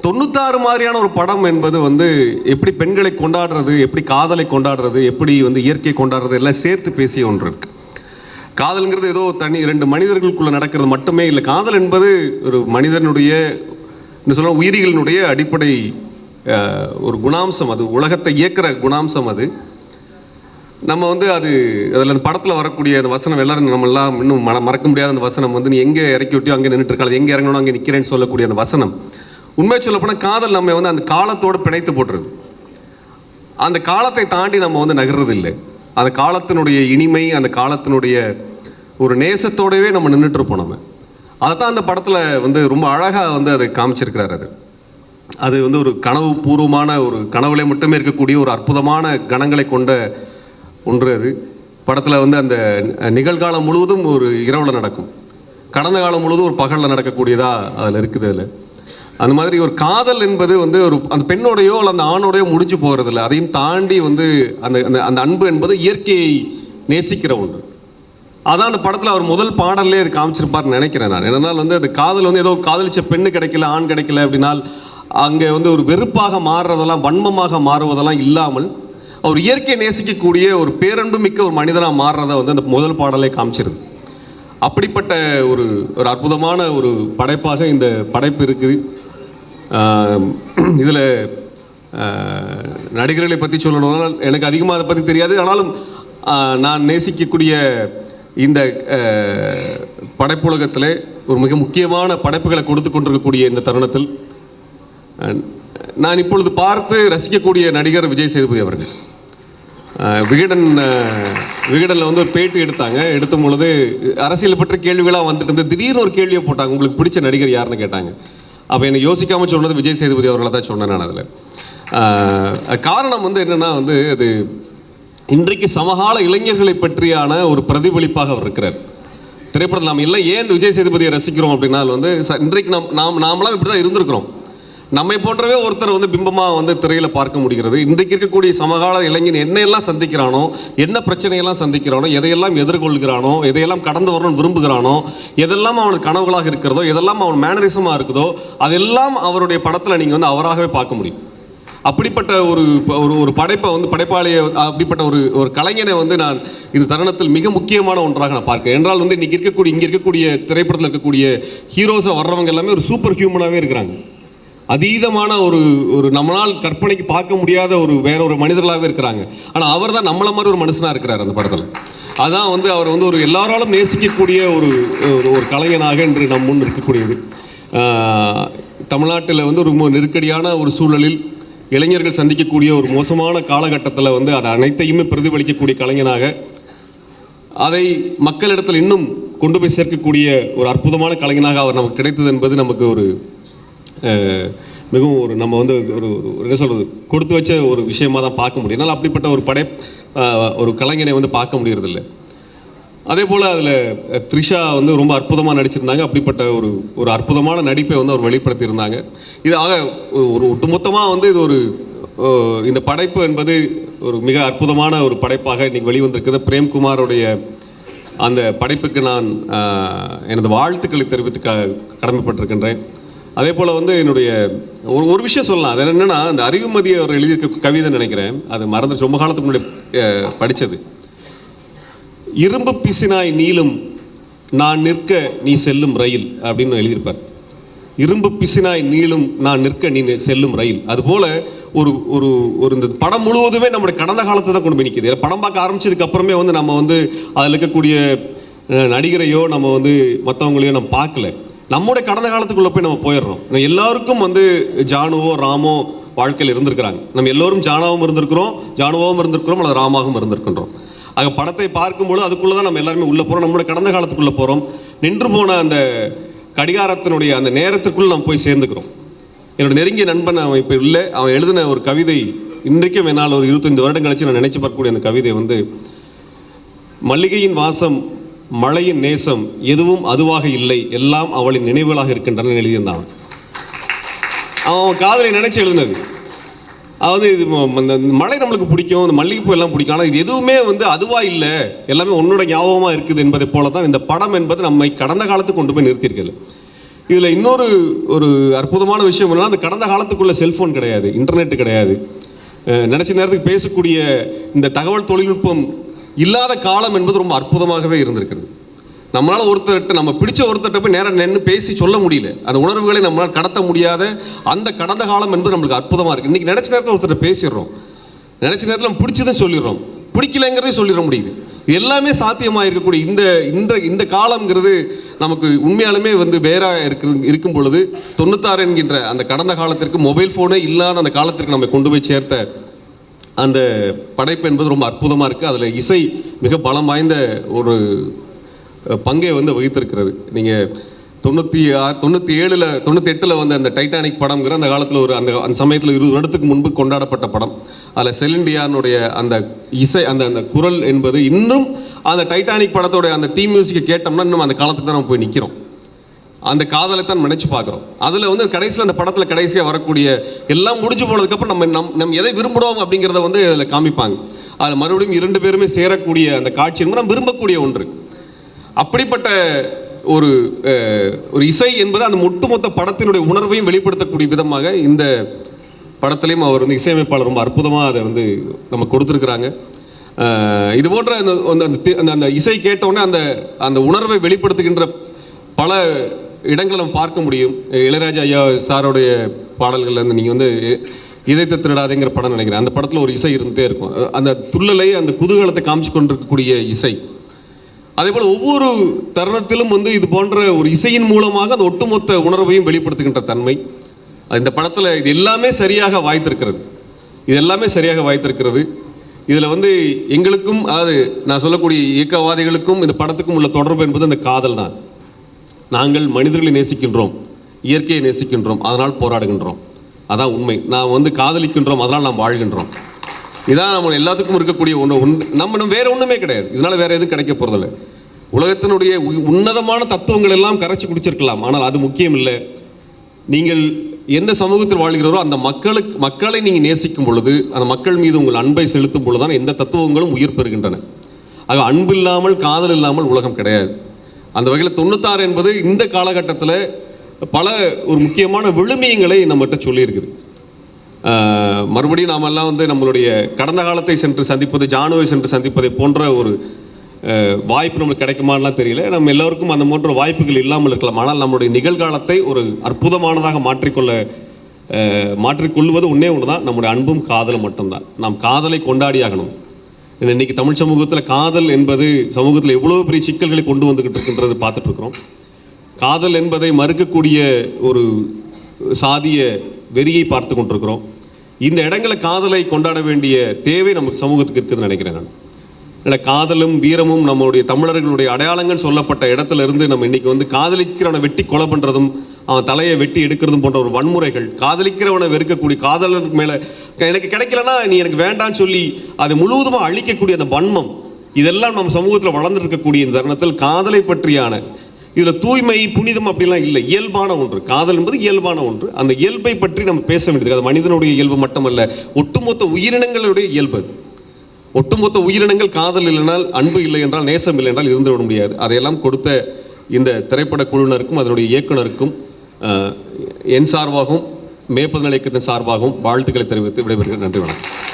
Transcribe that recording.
96 மாதிரியான ஒரு படம் என்பது வந்து எப்படி பெண்களை கொண்டாடுறது, எப்படி காதலை கொண்டாடுறது, எப்படி வந்து இயற்கையை கொண்டாடுறது எல்லாம் சேர்த்து பேசிய ஒன்று இருக்கு. காதல்ங்கிறது ஏதோ தனி 2 மனிதர்களுக்குள்ள நடக்கிறது மட்டுமே இல்லை. காதல் என்பது ஒரு மனிதனுடைய என்ன சொல்ல உயிரிகளினுடைய அடிப்படை ஒரு குணாம்சம். அது உலகத்தை இயக்கிற குணாம்சம். அது நம்ம வந்து அதில் அந்த படத்தில் வரக்கூடிய அந்த வசனம் எல்லாரும் நம்மளாம் இன்னும் மறக்க முடியாத அந்த வசனம் வந்து, நீ எங்கே இறக்கி விட்டியோ அங்கே நின்றுட்டு இருக்காது, எங்கே இறங்கணும் அங்கே நிற்கிறேன்னு சொல்லக்கூடிய அந்த வசனம். உண்மையை சொல்லப்போனால் காதல் நம்ம வந்து அந்த காலத்தோடு பிணைத்து போட்டுருது. அந்த காலத்தை தாண்டி நம்ம வந்து நகர்றது இல்லை. அந்த காலத்தினுடைய இனிமை, அந்த காலத்தினுடைய ஒரு நேசத்தோடவே நம்ம நின்றுட்டு இருப்போம். நம்ம அதைத்தான் அந்த படத்தில் வந்து ரொம்ப அழகாக வந்து அதை காமிச்சிருக்கிறார். அது வந்து ஒரு கனவு பூர்வமான ஒரு கனவுலே மட்டுமே இருக்கக்கூடிய ஒரு அற்புதமான கணங்களை கொண்ட ஒன்று. அது படத்தில் வந்து அந்த நிகழ்காலம் முழுவதும் ஒரு இரவில் நடக்கும், கடந்த காலம் முழுவதும் ஒரு பகலில் நடக்கக்கூடியதாக அதில் இருக்குது. அதில் அந்த மாதிரி ஒரு காதல் என்பது வந்து ஒரு அந்த பெண்ணோடையோ அல்ல அந்த ஆணோடையோ முடிஞ்சு போகிறதில்ல. அதையும் தாண்டி வந்து அந்த அந்த அன்பு என்பது இயற்கையை நேசிக்கிற ஒன்று. அதான் அந்த படத்தில் அவர் முதல் பாடல்லே அது காமிச்சிருப்பார்னு நினைக்கிறேன் நான். என்னன்னால் வந்து அது காதல் வந்து ஏதோ காதலிச்ச பெண்ணு கிடைக்கல, ஆண் கிடைக்கல அப்படின்னால் அங்கே வந்து ஒரு வெறுப்பாக மாறுறதெல்லாம், வன்மமாக மாறுவதெல்லாம் இல்லாமல் அவர் இயற்கையை நேசிக்கக்கூடிய ஒரு பேரன்பு மிக்க ஒரு மனிதனாக மாறுறதை வந்து அந்த முதல் பாடலே காமிச்சிருது. அப்படிப்பட்ட ஒரு ஒரு அற்புதமான ஒரு படைப்பாக இந்த படைப்பு இருக்குது. இதில் நடிகர்களை பற்றி சொல்லணும்னா எனக்கு அதிகமாக அதை பற்றி தெரியாது. ஆனாலும் நான் நேசிக்கக்கூடிய இந்த படைப்புலகத்தில் ஒரு மிக முக்கியமான படைப்புகளை கொடுத்து கொண்டிருக்கக்கூடிய இந்த தருணத்தில் நான் இப்பொழுது பார்த்து ரசிக்கக்கூடிய நடிகர் விஜய் சேதுபதி அவர்கள். விகடனில் வந்து ஒரு பேட்டி எடுத்தும் பொழுது அரசியல் பற்றி கேள்விகளாக வந்துட்டு இருந்து திடீர்னு ஒரு கேள்வியை போட்டாங்க, உங்களுக்கு பிடிச்ச நடிகர் யாருன்னு கேட்டாங்க. அப்போ என்னை யோசிக்காமல் சொன்னது விஜய் சேதுபதி அவர்களை தான் சொன்னேன் நான். அதில் காரணம் வந்து என்னென்னா வந்து அது இன்றைக்கு சமகால இளைஞர்களை பற்றியான ஒரு பிரதிபலிப்பாக அவர் இருக்கிறார். திரைப்படத்தில் நாம் எல்லாம் ஏன் விஜய் சேதுபதியை ரசிக்கிறோம் அப்படின்னா வந்து இன்றைக்கு நாமளாம் இப்படி தான் இருந்திருக்கிறோம். நம்மை போன்றவே ஒருத்தர் வந்து பிம்பமாக வந்து திரையில் பார்க்க முடிகிறது. இன்றைக்கு இருக்கக்கூடிய சமகால இளைஞன் என்னையெல்லாம் சந்திக்கிறானோ, என்ன பிரச்சனையெல்லாம் சந்திக்கிறானோ, எதையெல்லாம் எதிர்கொள்கிறானோ, எதையெல்லாம் கடந்து வரணும்னு விரும்புகிறானோ, எதெல்லாம் அவனுக்கு கனவுகளாக இருக்கிறதோ, எதெல்லாம் அவன் மேனரிசமாக இருக்குதோ, அதெல்லாம் அவருடைய படத்தில் நீங்கள் வந்து அவராகவே பார்க்க முடியும். அப்படிப்பட்ட ஒரு ஒரு படைப்பை வந்து படைப்பாளியை, அப்படிப்பட்ட ஒரு கலைஞனை வந்து நான் இந்த தருணத்தில் மிக முக்கியமான ஒன்றாக நான் பார்க்கிறேன். என்றால் வந்து இங்கே இருக்கக்கூடிய திரைப்படத்தில் இருக்கக்கூடிய ஹீரோஸாக வர்றவங்க எல்லாமே ஒரு சூப்பர் ஹியூமனாகவே இருக்கிறாங்க. அதீதமான ஒரு நம்மளால் கற்பனைக்கு பார்க்க முடியாத வேற ஒரு மனிதர்களாகவே இருக்கிறாங்க. ஆனால் அவர் தான் நம்மளை மாதிரி ஒரு மனுஷனாக இருக்கிறார் அந்த படத்தில். அதான் வந்து அவர் வந்து ஒரு எல்லாராலும் நேசிக்கக்கூடிய ஒரு கலைஞனாக இன்று நம் முன் இருக்கக்கூடியது. தமிழ்நாட்டில் வந்து ஒரு நெருக்கடியான ஒரு சூழலில் இளைஞர்கள் சந்திக்கக்கூடிய ஒரு மோசமான காலகட்டத்தில் வந்து அதை அனைத்தையுமே பிரதிபலிக்கக்கூடிய கலைஞனாக, அதை மக்களிடத்தில் இன்னும் கொண்டு போய் சேர்க்கக்கூடிய ஒரு அற்புதமான கலைஞனாக அவர் நமக்கு கிடைத்தது என்பது நமக்கு ஒரு மிகவும் நம்ம வந்து என்ன சொல்கிறது, கொடுத்து வச்ச ஒரு விஷயமாக தான் பார்க்க முடியும். அதனால் அப்படிப்பட்ட ஒரு கலைஞனை வந்து பார்க்க முடியறதில்லை. அதே போல் அதில் த்ரிஷா வந்து ரொம்ப அற்புதமாக நடிச்சிருந்தாங்க. அப்படிப்பட்ட ஒரு அற்புதமான நடிப்பை வந்து அவர் வெளிப்படுத்தியிருந்தாங்க. இது ஆக ஒரு ஒட்டுமொத்தமாக வந்து இது இந்த படைப்பு என்பது ஒரு மிக அற்புதமான ஒரு படைப்பாக இன்றைக்கி வெளிவந்திருக்குது. பிரேம்குமாரோடைய அந்த படைப்புக்கு நான் எனது வாழ்த்துக்களை தெரிவித்து கடமைப்பட்டிருக்கின்றேன். அதே போல் வந்து என்னுடைய ஒரு விஷயம் சொல்லலாம். அது என்னென்னா, அந்த அறிவுமதி அவர் எழுதியிருக்க கவிதை நினைக்கிறேன், அது மறந்து ரொம்ப காலத்துக்கு முன்னாடி படித்தது. இரும்பு பிசினாய் நீளும் நான் நிற்க நீ செல்லும் ரயில் அப்படின்னு எழுதியிருப்பார். இரும்பு பிசினாய் நீளும் நான் நிற்க நீ செல்லும் ரயில். அதுபோல் ஒரு இந்த படம் முழுவதுமே நம்முடைய கடந்த காலத்தை தான் கொண்டு போய் நிற்கிது. படம் பார்க்க ஆரம்பிச்சதுக்கு அப்புறமே வந்து நம்ம வந்து அதில் இருக்கக்கூடிய நடிகரையோ நம்ம வந்து மற்றவங்களையோ நம்ம பார்க்கல. நம்முடைய கடந்த காலத்துக்குள்ளே போய் நம்ம போயிடுறோம். எல்லாருக்கும் வந்து ஜானுவோ ராமோ வாழ்க்கையில் இருந்திருக்கிறாங்க. நம்ம எல்லோரும் ஜானாவும் இருந்திருக்கிறோம் அல்லது ராமாவும் இருந்திருக்கின்றோம். ஆக படத்தை பார்க்கும்போது அதுக்குள்ளே தான் நம்ம எல்லாருமே உள்ளே போகிறோம். நம்மளுடைய கடந்த காலத்துக்குள்ளே போகிறோம். நின்று போன அந்த கடிகாரத்தினுடைய அந்த நேரத்திற்குள்ளே நம்ம போய் சேர்ந்துக்கிறோம். என்னோட நெருங்கிய நண்பன் அவன் இப்போ இல்லை, அவன் எழுதின ஒரு கவிதை இன்றைக்கும் என்னால் ஒரு 25 வருடம் கழிச்சு நான் நினச்சி பார்க்கக்கூடிய அந்த கவிதை வந்து, மல்லிகையின் வாசம் மழையின் நேசம் எதுவும் அதுவாக இல்லை, எல்லாம் அவளின் நினைவுகளாக இருக்கின்றன எழுதியிருந்தான். அவன் காதலை நினைச்சு எழுதினது. அதாவது இது இந்த மழை நம்மளுக்கு பிடிக்கும், இந்த மல்லிகைப்பூ எல்லாம் பிடிக்கும், ஆனால் இது எதுவுமே வந்து அதுவாக இல்லை, எல்லாமே உன்னோட ஞாபகமாக இருக்குது என்பதை போல தான் இந்த படம் என்பது நம்மை கடந்த காலத்துக்கு கொண்டு போய் நிறுத்தியிருக்குது. இதில் இன்னொரு ஒரு அற்புதமான விஷயம் என்னன்னா, அந்த கடந்த காலத்துக்குள்ள செல்ஃபோன் கிடையாது, இன்டர்நெட் கிடையாது, நினச்ச நேரத்துக்கு பேசக்கூடிய இந்த தகவல் தொழில்நுட்பம் இல்லாத காலம் என்பது ரொம்ப அற்புதமாகவே இருந்திருக்கிறது. நம்மளால் ஒருத்தர்கிட்ட நம்ம பிடிச்ச ஒருத்தர்கிட்ட போய் நேரம் நின்று பேசி சொல்ல முடியல, அந்த உணர்வுகளை நம்மளால் கடத்த முடியாத அந்த கடந்த காலம் என்பது நம்மளுக்கு அற்புதமாக இருக்குது. இன்றைக்கி நினச்ச நேரத்தில் ஒருத்தர் பேசிடுறோம், நினச்ச நேரத்தில் நம்ம பிடிச்சதும் சொல்லிடுறோம், பிடிக்கலைங்கிறதையும் சொல்லிட முடியுது. எல்லாமே சாத்தியமாக இருக்கக்கூடிய இந்த இந்த காலங்கிறது நமக்கு உண்மையாலுமே வேற இருக்கும் பொழுது 96 என்கின்ற அந்த கடந்த காலத்திற்கு மொபைல் ஃபோனே இல்லாத அந்த காலத்திற்கு நம்ம கொண்டு போய் சேர்த்த அந்த படைப்பு என்பது ரொம்ப அற்புதமாக இருக்குது. அதில் இசை மிக பலம் வாய்ந்த ஒரு பங்கை வகித்திருக்கிறது. நீங்கள் 98 வந்த அந்த டைட்டானிக் படம்ங்கிற அந்த காலத்தில் அந்த சமயத்தில் 20 வருடத்துக்கு முன்பு கொண்டாடப்பட்ட படம். அதில் செலின் டியானுடைய அந்த இசை அந்த குரல் என்பது இன்னும் அந்த டைட்டானிக் படத்தோடைய அந்த தீம் மியூசிக்கை கேட்டோம்னா இன்னும் அந்த காலத்துக்கு தான் நம்ம போய் நிற்கிறோம், அந்த காதலை தான் நினச்சி பார்க்குறோம். அதில் கடைசியில் அந்த படத்தில் கடைசியாக வரக்கூடிய எல்லாம் முடிஞ்சு போனதுக்கப்புறம் நம்ம எதை விரும்புகிறோம் அப்படிங்கிறத அதில் காமிப்பாங்க. அதில் மறுபடியும் 2 பேருமே சேரக்கூடிய அந்த காட்சி என்பது நம்ம விரும்பக்கூடிய ஒன்று. அப்படிப்பட்ட ஒரு இசை என்பது அந்த ஒட்டுமொத்த படத்தினுடைய உணர்வையும் வெளிப்படுத்தக்கூடிய விதமாக இந்த படத்திலையும் அவர் இசையமைப்பாளர் ரொம்ப அற்புதமாக அதை நம்ம கொடுத்துருக்குறாங்க. இது போன்ற அந்த இசை கேட்டவுடனே அந்த உணர்வை வெளிப்படுத்துகின்ற பல இடங்களை நம்ம பார்க்க முடியும். இளையராஜா ஐயா சாரோடைய பாடல்கள் நீங்கள் இதயத்தை திருடாதேங்கிற படம் நினைக்கிறேன், அந்த படத்தில் ஒரு இசை இருந்துகிட்டே இருக்கும். அந்த துள்ளலை அந்த குதூகலத்தை காமிச்சு கொண்டிருக்கக்கூடிய இசை. அதே போல் ஒவ்வொரு தருணத்திலும் இது போன்ற ஒரு இசையின் மூலமாக அந்த ஒட்டுமொத்த உணர்வையும் வெளிப்படுத்துகின்ற தன்மை இந்த படத்தில் இது எல்லாமே சரியாக வாய்த்திருக்கிறது. இதில் எங்களுக்கும் அதாவது நான் சொல்லக்கூடிய இயக்கவாதிகளுக்கும் இந்த படத்துக்கும் உள்ள தொடர்பு என்பது அந்த காதல் தான். நாங்கள் மனிதர்களை நேசிக்கின்றோம், இயற்கையை நேசிக்கின்றோம், அதனால் போராடுகின்றோம், அதான் உண்மை. நாம் காதலிக்கின்றோம், அதனால் நாம் வாழ்கின்றோம். இதான் நம்ம எல்லாத்துக்கும் இருக்கக்கூடிய ஒன்று. நம்ம வேற ஒன்றுமே கிடையாது, இதனால் வேற எதுவும் கிடைக்க போகிறதில்ல. உலகத்தினுடைய உன்னதமான தத்துவங்கள் எல்லாம் கரைச்சி குடிச்சிருக்கலாம், ஆனால் அது முக்கியம் இல்லை. நீங்கள் எந்த சமூகத்தில் வாழ்கிறவரோ அந்த மக்களை நீங்கள் நேசிக்கும் பொழுது, அந்த மக்கள் மீது உங்கள் அன்பை செலுத்தும் பொழுது தான் எந்த தத்துவங்களும் உயிர் பெறுகின்றன. ஆக அன்பு இல்லாமல் காதல் இல்லாமல் உலகம் கிடையாது. அந்த வகையில் 96 என்பது இந்த காலகட்டத்தில் பல ஒரு முக்கியமான விழுமியங்களை நம்மகிட்ட சொல்லியிருக்குது. மறுபடியும் நாமெல்லாம் நம்மளுடைய கடந்த காலத்தை சென்று சந்திப்பது, ஜானுவை சென்று சந்திப்பதை போன்ற ஒரு வாய்ப்பு நம்மளுக்கு கிடைக்குமாலாம் தெரியல. நம்ம எல்லோருக்கும் அந்த போன்ற வாய்ப்புகள் இல்லாமல் இருக்கலாம். ஆனால் நம்மளுடைய நிகழ்காலத்தை ஒரு அற்புதமானதாக மாற்றிக்கொள்வது ஒன்றே ஒன்று தான், நம்முடைய அன்பும் காதலும் மட்டும்தான். நாம் காதலை கொண்டாடி ஆகணும். இன்னைக்கு தமிழ் சமூகத்தில் காதல் என்பது சமூகத்தில் எவ்வளோ பெரிய சிக்கல்களை கொண்டு வந்துக்கிட்டு இருக்கின்றது பார்த்துட்ருக்குறோம். காதல் என்பதை மறுக்கக்கூடிய ஒரு சாதிய வெறியை பார்த்து கொண்டிருக்கிறோம். இந்த இடங்களை காதலை கொண்டாட வேண்டிய தேவை நமக்கு சமூகத்துக்கு இருக்குதுன்னு நினைக்கிறேன் நான். ஏன்னா காதலும் வீரமும் நம்மளுடைய தமிழர்களுடைய அடையாளங்கள் சொல்லப்பட்ட இடத்துல இருந்து நம்ம இன்னைக்கு காதலிக்கிறவனை வெட்டி கொலை பண்ணுறதும், அவன் தலையை வெட்டி எடுக்கிறதும் போன்ற ஒரு வன்முறைகள், காதலிக்கிறவனை வெறுக்கக்கூடிய, காதலனுக்கு மேலே எனக்கு கிடைக்கலன்னா நீ எனக்கு வேண்டான்னு சொல்லி அதை முழுவதுமாக அழிக்கக்கூடிய அந்த வன்மம், இதெல்லாம் நம்ம சமூகத்தில் வளர்ந்துருக்கக்கூடிய இந்த தருணத்தில் காதலை பற்றியான இதில் தூய்மை புனிதம் அப்படிலாம் இல்லை, இயல்பான ஒன்று. காதல் என்பது இயல்பான ஒன்று. அந்த இயல்பை பற்றி நம்ம பேச வேண்டியது. அது மனிதனுடைய இயல்பு மட்டுமல்ல, ஒட்டுமொத்த உயிரினங்களுடைய இயல்பு. ஒட்டுமொத்த உயிரினங்கள் காதல் இல்லைனால், அன்பு இல்லை என்றால், நேசம் இல்லை என்றால் இருந்துவிட முடியாது. அதையெல்லாம் கொடுத்த இந்த திரைப்பட குழுவினருக்கும் அதனுடைய இயக்குனருக்கும் என் சார்பாகவும் மேற்பதன் இயக்கத்தின் சார்பாகவும் வாழ்த்துக்களை தெரிவித்து விடைபெறுகிறேன். நன்றி, வணக்கம்.